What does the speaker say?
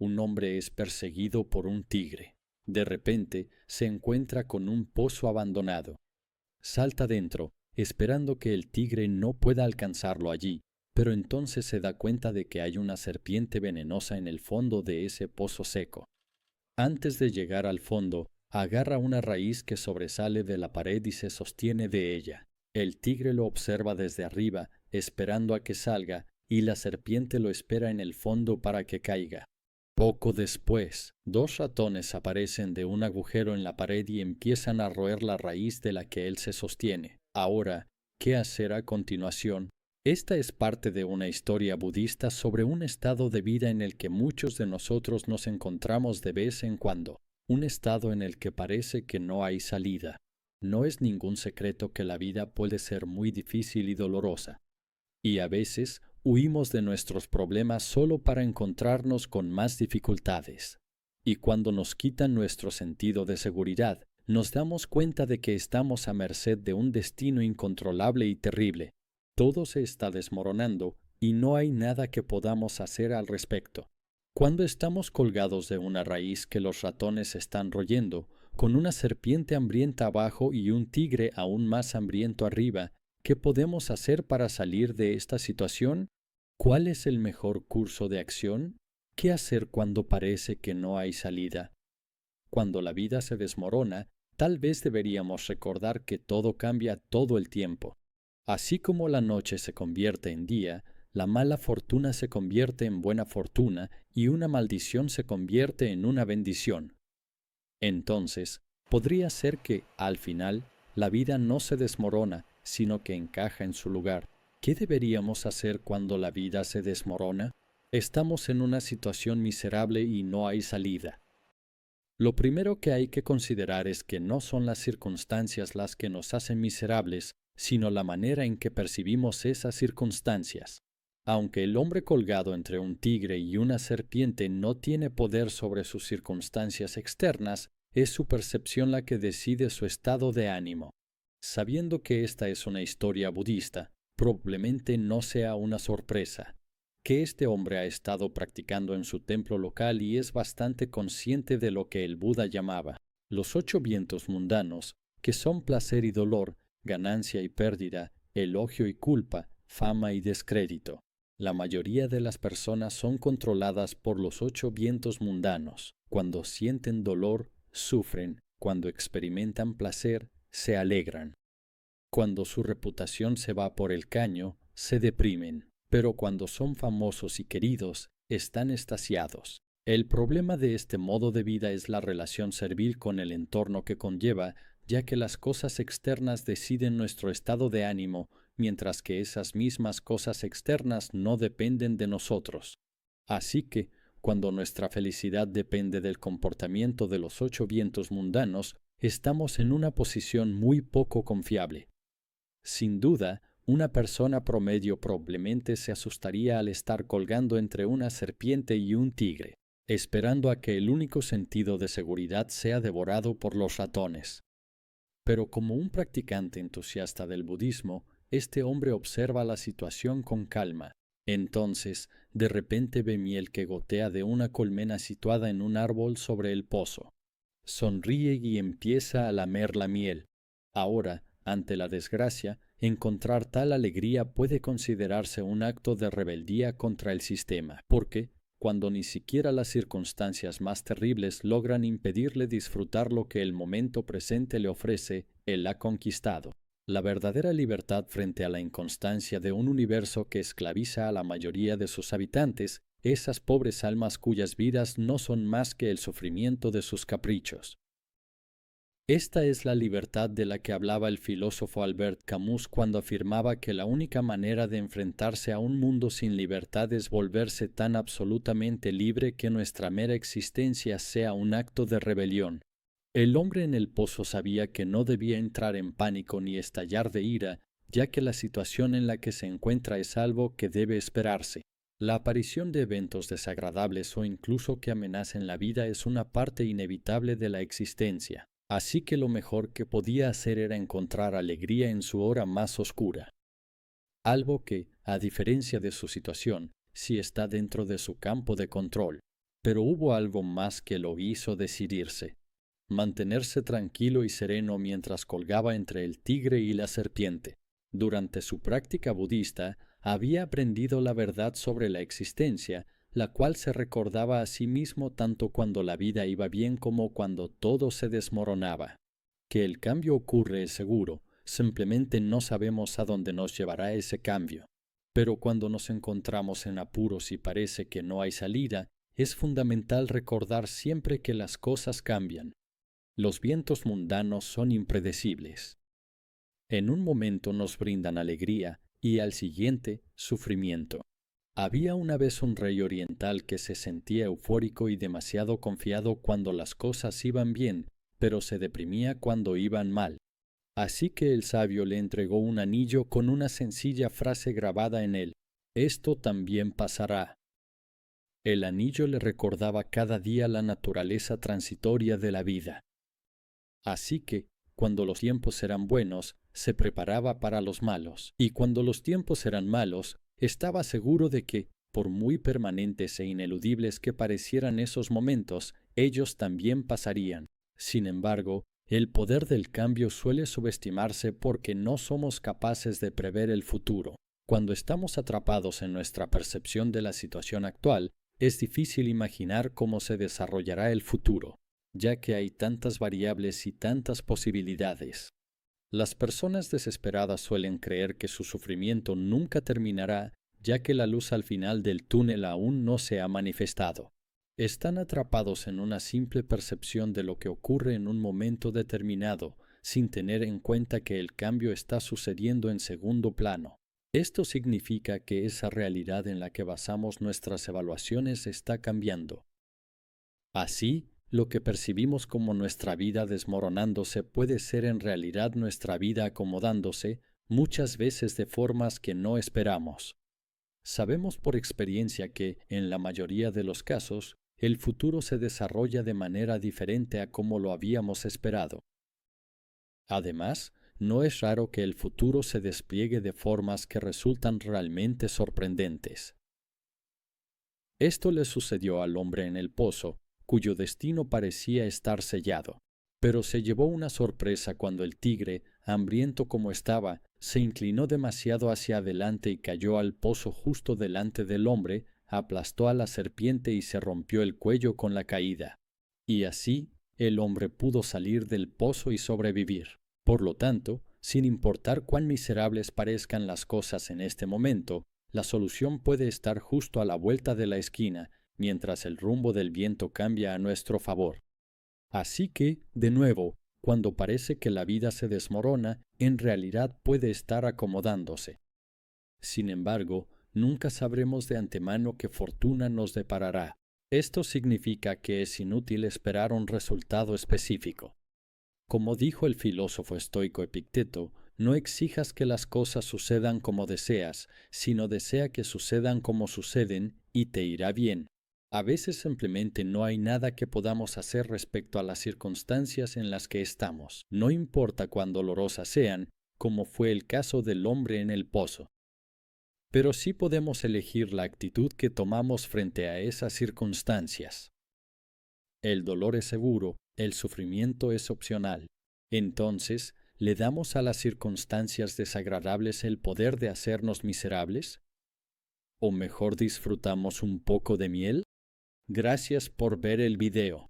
un hombre es perseguido por un tigre. De repente se encuentra con un pozo abandonado. Salta dentro, esperando que el tigre no pueda alcanzarlo allí, pero entonces se da cuenta de que hay una serpiente venenosa en el fondo de ese pozo seco. Antes de llegar al fondo, agarra una raíz que sobresale de la pared y se sostiene de ella. El tigre lo observa desde arriba, esperando a que salga, y la serpiente lo espera en el fondo para que caiga. Poco después, dos ratones aparecen de un agujero en la pared y empiezan a roer la raíz de la que él se sostiene. Ahora, ¿qué hacer a continuación? Esta es parte de una historia budista sobre un estado de vida en el que muchos de nosotros nos encontramos de vez en cuando, un estado en el que parece que no hay salida. No es ningún secreto que la vida puede ser muy difícil y dolorosa, y a veces huimos de nuestros problemas solo para encontrarnos con más dificultades. Y cuando nos quitan nuestro sentido de seguridad, nos damos cuenta de que estamos a merced de un destino incontrolable y terrible. Todo se está desmoronando y no hay nada que podamos hacer al respecto. Cuando estamos colgados de una raíz que los ratones están royendo, con una serpiente hambrienta abajo y un tigre aún más hambriento arriba, ¿qué podemos hacer para salir de esta situación? ¿Cuál es el mejor curso de acción? ¿Qué hacer cuando parece que no hay salida? Cuando la vida se desmorona, tal vez deberíamos recordar que todo cambia todo el tiempo. Así como la noche se convierte en día, la mala fortuna se convierte en buena fortuna y una maldición se convierte en una bendición. Entonces, podría ser que, al final, la vida no se desmorona, sino que encaja en su lugar. ¿Qué deberíamos hacer cuando la vida se desmorona? Estamos en una situación miserable y no hay salida. Lo primero que hay que considerar es que no son las circunstancias las que nos hacen miserables, sino la manera en que percibimos esas circunstancias. Aunque el hombre colgado entre un tigre y una serpiente no tiene poder sobre sus circunstancias externas, es su percepción la que decide su estado de ánimo. Sabiendo que esta es una historia budista, probablemente no sea una sorpresa que este hombre ha estado practicando en su templo local y es bastante consciente de lo que el Buda llamaba los 8 vientos mundanos, que son placer y dolor, ganancia y pérdida, elogio y culpa, fama y descrédito. La mayoría de las personas son controladas por los 8 vientos mundanos. Cuando sienten dolor, sufren. Cuando experimentan placer, se alegran. Cuando su reputación se va por el caño, se deprimen. Pero cuando son famosos y queridos, están extasiados. El problema de este modo de vida es la relación servil con el entorno que conlleva, ya que las cosas externas deciden nuestro estado de ánimo, mientras que esas mismas cosas externas no dependen de nosotros. Así que, cuando nuestra felicidad depende del comportamiento de los 8 vientos mundanos, estamos en una posición muy poco confiable. Sin duda, una persona promedio probablemente se asustaría al estar colgando entre una serpiente y un tigre, esperando a que el único sentido de seguridad sea devorado por los ratones. Pero como un practicante entusiasta del budismo, este hombre observa la situación con calma. Entonces, de repente ve miel que gotea de una colmena situada en un árbol sobre el pozo. Sonríe y empieza a lamer la miel. Ahora, ante la desgracia, encontrar tal alegría puede considerarse un acto de rebeldía contra el sistema, porque, cuando ni siquiera las circunstancias más terribles logran impedirle disfrutar lo que el momento presente le ofrece, él ha conquistado. La verdadera libertad frente a la inconstancia de un universo que esclaviza a la mayoría de sus habitantes, esas pobres almas cuyas vidas no son más que el sufrimiento de sus caprichos. Esta es la libertad de la que hablaba el filósofo Albert Camus cuando afirmaba que la única manera de enfrentarse a un mundo sin libertad es volverse tan absolutamente libre que nuestra mera existencia sea un acto de rebelión. El hombre en el pozo sabía que no debía entrar en pánico ni estallar de ira, ya que la situación en la que se encuentra es algo que debe esperarse. La aparición de eventos desagradables o incluso que amenacen la vida es una parte inevitable de la existencia. Así que lo mejor que podía hacer era encontrar alegría en su hora más oscura. Algo que, a diferencia de su situación, sí está dentro de su campo de control. Pero hubo algo más que lo hizo decidirse: mantenerse tranquilo y sereno mientras colgaba entre el tigre y la serpiente. Durante su práctica budista, había aprendido la verdad sobre la existencia, la cual se recordaba a sí mismo tanto cuando la vida iba bien como cuando todo se desmoronaba. Que el cambio ocurre es seguro, simplemente no sabemos a dónde nos llevará ese cambio. Pero cuando nos encontramos en apuros y parece que no hay salida, es fundamental recordar siempre que las cosas cambian. Los vientos mundanos son impredecibles. En un momento nos brindan alegría y al siguiente, sufrimiento. Había una vez un rey oriental que se sentía eufórico y demasiado confiado cuando las cosas iban bien, pero se deprimía cuando iban mal. Así que el sabio le entregó un anillo con una sencilla frase grabada en él: «Esto también pasará». El anillo le recordaba cada día la naturaleza transitoria de la vida. Así que, cuando los tiempos eran buenos, se preparaba para los malos, y cuando los tiempos eran malos, estaba seguro de que, por muy permanentes e ineludibles que parecieran esos momentos, ellos también pasarían. Sin embargo, el poder del cambio suele subestimarse porque no somos capaces de prever el futuro. Cuando estamos atrapados en nuestra percepción de la situación actual, es difícil imaginar cómo se desarrollará el futuro, ya que hay tantas variables y tantas posibilidades. Las personas desesperadas suelen creer que su sufrimiento nunca terminará, ya que la luz al final del túnel aún no se ha manifestado. Están atrapados en una simple percepción de lo que ocurre en un momento determinado, sin tener en cuenta que el cambio está sucediendo en segundo plano. Esto significa que esa realidad en la que basamos nuestras evaluaciones está cambiando. Así, lo que percibimos como nuestra vida desmoronándose puede ser en realidad nuestra vida acomodándose, muchas veces de formas que no esperamos. Sabemos por experiencia que, en la mayoría de los casos, el futuro se desarrolla de manera diferente a como lo habíamos esperado. Además, no es raro que el futuro se despliegue de formas que resultan realmente sorprendentes. Esto le sucedió al hombre en el pozo, cuyo destino parecía estar sellado. Pero se llevó una sorpresa cuando el tigre, hambriento como estaba, se inclinó demasiado hacia adelante y cayó al pozo justo delante del hombre, aplastó a la serpiente y se rompió el cuello con la caída. Y así, el hombre pudo salir del pozo y sobrevivir. Por lo tanto, sin importar cuán miserables parezcan las cosas en este momento, la solución puede estar justo a la vuelta de la esquina, mientras el rumbo del viento cambia a nuestro favor. Así que, de nuevo, cuando parece que la vida se desmorona, en realidad puede estar acomodándose. Sin embargo, nunca sabremos de antemano qué fortuna nos deparará. Esto significa que es inútil esperar un resultado específico. Como dijo el filósofo estoico Epicteto, no exijas que las cosas sucedan como deseas, sino desea que sucedan como suceden y te irá bien. A veces simplemente no hay nada que podamos hacer respecto a las circunstancias en las que estamos, no importa cuán dolorosas sean, como fue el caso del hombre en el pozo. Pero sí podemos elegir la actitud que tomamos frente a esas circunstancias. El dolor es seguro, el sufrimiento es opcional. Entonces, ¿le damos a las circunstancias desagradables el poder de hacernos miserables? ¿O mejor disfrutamos un poco de miel? Gracias por ver el video.